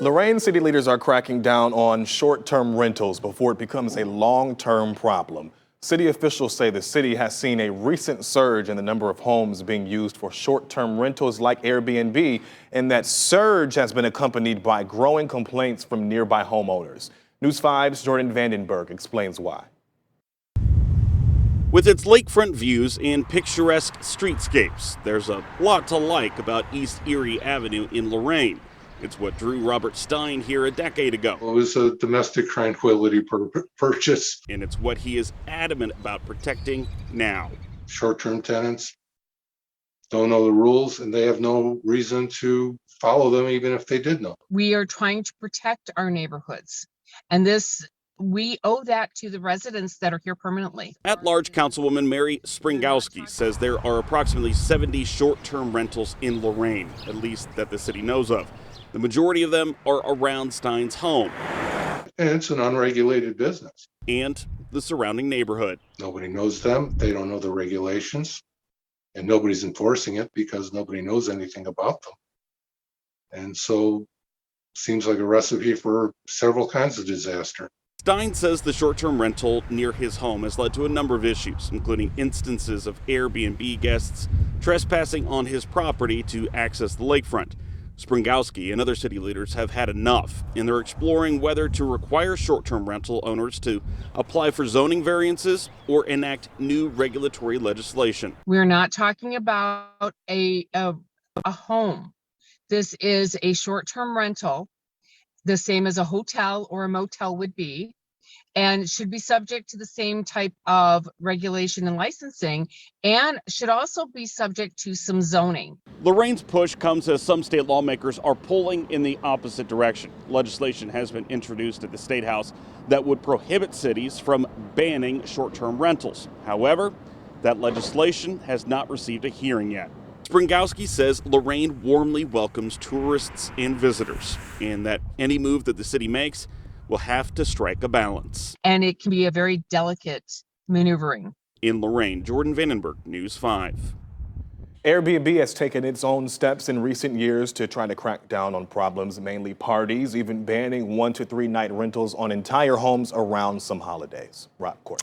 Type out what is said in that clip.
Lorain city leaders are cracking down on short-term rentals before it becomes a long-term problem. City officials say the city has seen a recent surge in the number of homes being used for short-term rentals like Airbnb, and that surge has been accompanied by growing complaints from nearby homeowners. News 5's Jordan Vandenberg explains why. With its lakefront views and picturesque streetscapes, there's a lot to like about East Erie Avenue in Lorain. It's what drew Robert Stein here a decade ago. It was a domestic tranquility purchase. And it's what he is adamant about protecting now. Short-term tenants don't know the rules, and they have no reason to follow them, even if they did know. We are trying to protect our neighborhoods, and we owe that to the residents that are here permanently. At-large Councilwoman Mary Springowski says there are approximately 70 short-term rentals in Lorain, at least that the city knows of. The majority of them are around Stein's home. And it's an unregulated business. And the surrounding neighborhood. Nobody knows them. They don't know the regulations. And nobody's enforcing it because nobody knows anything about them. And so seems like a recipe for several kinds of disaster. Stein says the short-term rental near his home has led to a number of issues, including instances of Airbnb guests trespassing on his property to access the lakefront. Springowski and other city leaders have had enough, and they're exploring whether to require short-term rental owners to apply for zoning variances or enact new regulatory legislation. We're not talking about a home. This is a short-term rental, the same as a hotel or a motel would be, and should be subject to the same type of regulation and licensing, and should also be subject to some zoning. Lorain's push comes as some state lawmakers are pulling in the opposite direction. Legislation has been introduced at the State House that would prohibit cities from banning short-term rentals. However, that legislation has not received a hearing yet. Springowski says Lorain warmly welcomes tourists and visitors, and that any move that the city makes will have to strike a balance. And it can be a very delicate maneuvering. In Lorain, Jordan Vandenberg, News 5. Airbnb has taken its own steps in recent years to try to crack down on problems, mainly parties, even banning 1 to 3 night rentals on entire homes around some holidays. Rob Court.